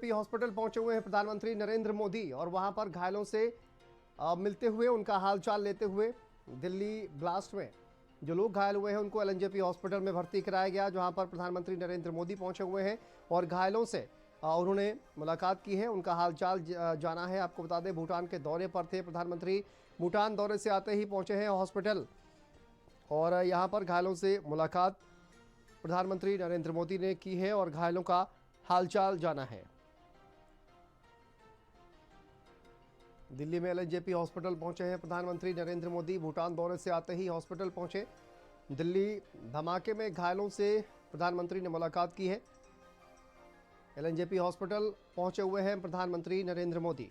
Hospital पहुंचे हुए हैं प्रधानमंत्री नरेंद्र मोदी और वहां पर घायलों से मिलते हुए उनका हालचाल लेते हुए दिल्ली ब्लास्ट में जो लोग घायल हुए हैं उनको एलएनजेपी हॉस्पिटल में भर्ती कराया गया, जहां पर प्रधानमंत्री नरेंद्र मोदी पहुंचे हुए हैं और घायलों से उन्होंने मुलाकात की है, उनका हालचाल जाना है। आपको बता दें भूटान के दौरे पर थे प्रधानमंत्री, भूटान दौरे से आते ही पहुंचे हैं हॉस्पिटल और यहाँ पर घायलों से मुलाकात प्रधानमंत्री नरेंद्र मोदी ने की है और घायलों का हालचाल जाना है। दिल्ली में एलएनजेपी हॉस्पिटल पहुंचे हैं प्रधानमंत्री नरेंद्र मोदी, भूटान दौरे से आते ही हॉस्पिटल पहुंचे। दिल्ली धमाके में घायलों से प्रधानमंत्री ने मुलाकात की है। एलएनजेपी हॉस्पिटल पहुंचे हुए हैं प्रधानमंत्री नरेंद्र मोदी।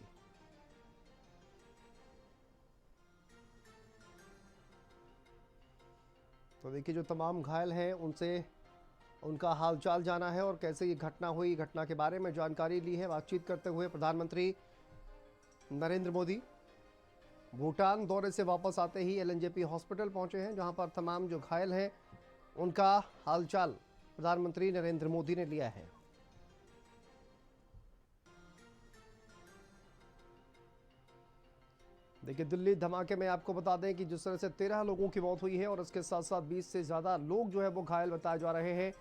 तो देखिए जो तमाम घायल हैं उनसे उनका हालचाल जाना है और कैसे ये घटना हुई, घटना के बारे में जानकारी ली है। बातचीत करते हुए प्रधानमंत्री नरेंद्र मोदी भूटान दौरे से वापस आते ही एलएनजेपी हॉस्पिटल पहुंचे हैं, जहां पर तमाम जो घायल हैं उनका हालचाल प्रधानमंत्री नरेंद्र मोदी ने लिया है। देखिए दिल्ली धमाके में आपको बता दें कि जिस तरह से 13 लोगों की मौत हुई है और इसके साथ साथ 20 से ज़्यादा लोग जो है वो घायल बताए जा रहे हैं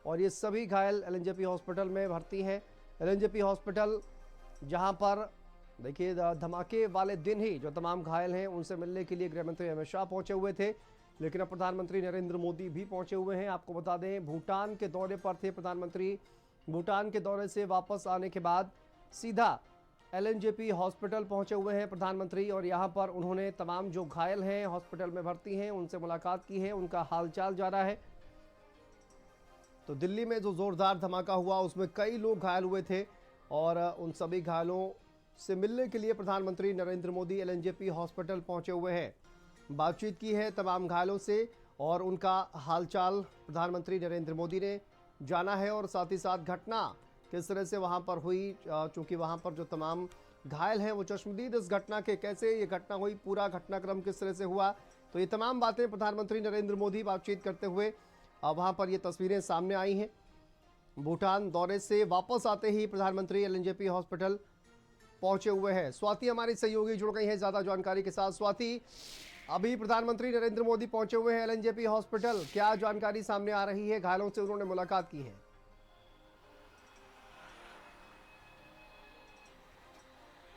और ये सभी घायल एलएनजेपी हॉस्पिटल में भर्ती हैं। एलएनजेपी हॉस्पिटल जहां पर देखिए धमाके वाले दिन ही जो तमाम घायल हैं उनसे मिलने के लिए गृह मंत्री अमित शाह पहुंचे हुए थे, लेकिन अब प्रधानमंत्री नरेंद्र मोदी भी पहुंचे हुए हैं। आपको बता दें भूटान के दौरे पर थे प्रधानमंत्री, भूटान के दौरे से वापस आने के बाद सीधा एलएनजेपी हॉस्पिटल पहुंचे हुए हैं प्रधानमंत्री और यहां पर उन्होंने तमाम जो घायल हैं हॉस्पिटल में भर्ती हैं उनसे मुलाकात की है, उनका हालचाल जाना है। तो दिल्ली में जो जोरदार धमाका हुआ उसमें कई लोग घायल हुए थे और उन सभी घायलों से मिलने के लिए प्रधानमंत्री नरेंद्र मोदी एलएनजेपी हॉस्पिटल पहुंचे हुए हैं। बातचीत की है तमाम घायलों से और उनका हालचाल प्रधानमंत्री नरेंद्र मोदी ने जाना है और साथ ही साथ घटना किस तरह से वहां पर हुई, चूंकि वहां पर जो तमाम घायल हैं वो चश्मदीद इस घटना के, कैसे ये घटना हुई, पूरा घटनाक्रम किस तरह से हुआ, तो ये तमाम बातें प्रधानमंत्री नरेंद्र मोदी बातचीत करते हुए वहां पर ये तस्वीरें सामने आई हैं। भूटान दौरे से वापस आते ही प्रधानमंत्री एलएनजेपी हॉस्पिटल पहुंचे हुए हैं। स्वाति हमारी सहयोगी जुड़ गई है ज्यादा जानकारी के साथ। स्वाति, अभी प्रधानमंत्री नरेंद्र मोदी पहुंचे हुए हैं एलएनजेपी हॉस्पिटल, क्या जानकारी सामने आ रही है? घायलों से उन्होंने मुलाकात की है।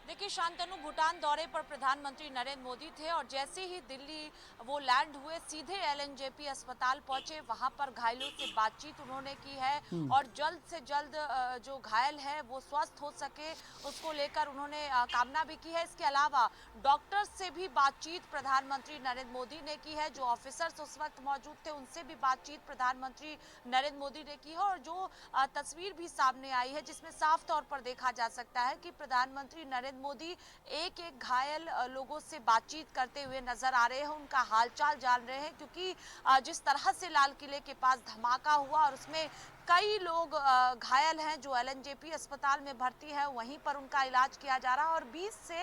देखिए शांतनु, भूटान दौरे पर प्रधानमंत्री नरेंद्र मोदी थे और जैसे ही दिल्ली वो लैंड हुए सीधे एलएनजेपी अस्पताल पहुंचे, वहां पर घायलों से बातचीत उन्होंने की है और जल्द से जल्द जो घायल है वो स्वस्थ हो सके उसको लेकर उन्होंने कामना भी की है। इसके अलावा डॉक्टर्स से भी बातचीत प्रधानमंत्री नरेंद्र मोदी ने की है, जो ऑफिसर्स उस वक्त मौजूद थे उनसे भी बातचीत प्रधानमंत्री नरेंद्र मोदी ने की है और जो तस्वीर भी सामने आई है जिसमें साफ तौर पर देखा जा सकता है कि प्रधानमंत्री नरेंद्र मोदी एक एक घायल लोगों से बातचीत करते हुए नजर आ रहे हैं, उनका हालचाल जान रहे हैं, क्योंकि जिस तरह से लाल किले के पास धमाका हुआ और उसमें कई लोग घायल हैं जो एलएनजेपी अस्पताल में भर्ती है, वहीं पर उनका इलाज किया जा रहा है और 20 से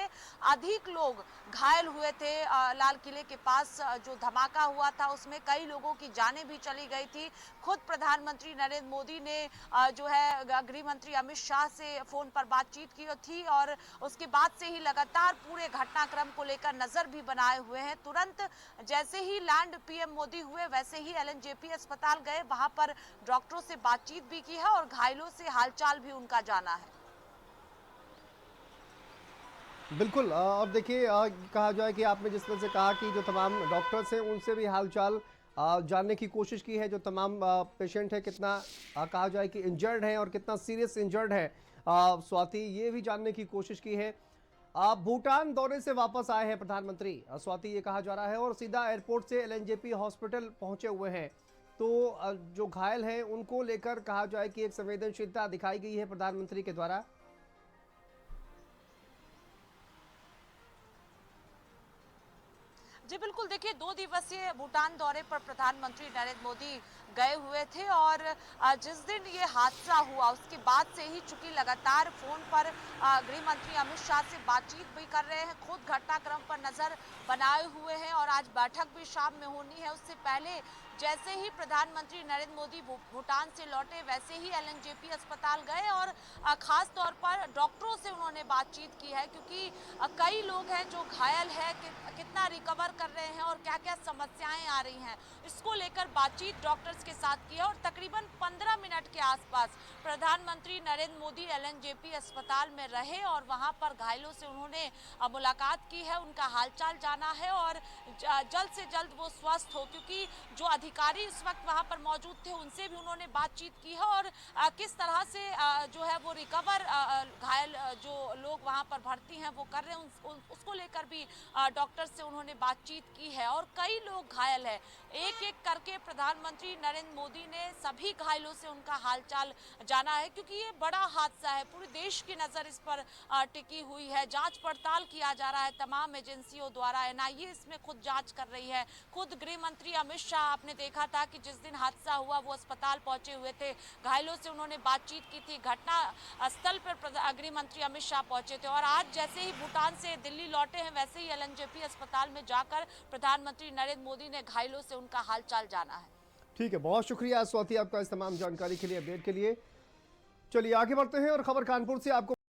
अधिक लोग घायल हुए थे। लाल किले के पास जो धमाका हुआ था उसमें कई लोगों की जानें भी चली गई थी। खुद प्रधानमंत्री नरेंद्र मोदी ने जो है गृह मंत्री अमित शाह से फोन पर बातचीत की थी और उसके बाद से ही लगातार पूरे घटनाक्रम को लेकर नजर भी बनाए हुए हैं। तुरंत जैसे ही लैंड पीएम मोदी हुए वैसे ही एलएनजेपी अस्पताल गए, वहां पर डॉक्टरों से बातचीत भी की है और घायलों से हालचाल भी उनका जाना है। बिल्कुल, और देखिए कहा जाए कि आपने जिस तरह से कहा कि जो तमाम डॉक्टर्स हैं उनसे भी हालचाल जानने की कोशिश की है, जो तमाम पेशेंट है कितना कहा जाए कि इंजर्ड है और कितना सीरियस इंजर्ड है, स्वाति ये भी जानने की कोशिश की है। भूटान दौरे से वापस आए हैं प्रधानमंत्री, स्वाति ये कहा जा रहा है, और सीधा एयरपोर्ट से एलएनजेपी हॉस्पिटल पहुंचे हुए हैं। तो जो घायल हैं उनको लेकर कहा जाए कि एक संवेदनशीलता दिखाई गई है प्रधानमंत्री के द्वारा। जी बिल्कुल, देखिए 2 दिवसीय भूटान दौरे पर प्रधानमंत्री नरेंद्र मोदी गए हुए थे। और जिस दिन ये हादसा हुआ उसके बाद से ही चूंकि लगातार फोन पर गृह मंत्री अमित शाह से बातचीत भी कर रहे हैं, खुद घटनाक्रम पर नजर बनाए हुए हैं और आज बैठक भी शाम में होनी है। उससे पहले जैसे ही प्रधानमंत्री नरेंद्र मोदी भूटान से लौटे वैसे ही एलएनजेपी अस्पताल गए और खास तौर पर डॉक्टरों से उन्होंने बातचीत की है, क्योंकि कई लोग हैं जो घायल है, कितना रिकवर कर रहे हैं और क्या क्या समस्याएं आ रही हैं, इसको लेकर बातचीत डॉक्टर्स के साथ की है। और तकरीबन 15 मिनट के आसपास प्रधानमंत्री नरेंद्र मोदी एलएनजेपी अस्पताल में रहे और वहां पर घायलों से उन्होंने मुलाकात की है, उनका हालचाल जाना है और जल्द से जल्द वो स्वस्थ हो, क्योंकि जो अधिकारी इस वक्त वहां पर मौजूद थे उनसे भी उन्होंने बातचीत की है और किस तरह से जो है वो रिकवर घायल जो लोग वहां पर भर्ती हैं वो कर रहे हैं, उसको लेकर भी डॉक्टर से उन्होंने बातचीत की है। और कई लोग घायल है, एक एक करके प्रधानमंत्री नरेंद्र मोदी ने सभी घायलों से उनका हालचाल जाना है, क्योंकि ये बड़ा हादसा है, पूरे देश की नजर इस पर टिकी हुई है। जांच पड़ताल किया जा रहा है तमाम एजेंसियों द्वारा, एनआईए इसमें खुद जांच कर रही है। खुद गृह मंत्री अमित शाह आपने देखा था कि जिस दिन हादसा हुआ वो अस्पताल पहुंचे हुए थे, घायलों से उन्होंने बातचीत की थी, घटना स्थल पर गृह मंत्री अमित शाह पहुंचे थे। और आज जैसे ही भूटान से दिल्ली लौटे हैं वैसे ही एलएनजेपी अस्पताल में जाकर प्रधानमंत्री नरेंद्र मोदी ने घायलों से उनका हालचाल जाना है। ठीक है, बहुत शुक्रिया स्वाति आपका इस तमाम जानकारी के लिए, अपडेट के लिए। चलिए आगे बढ़ते हैं और खबर कानपुर से आपको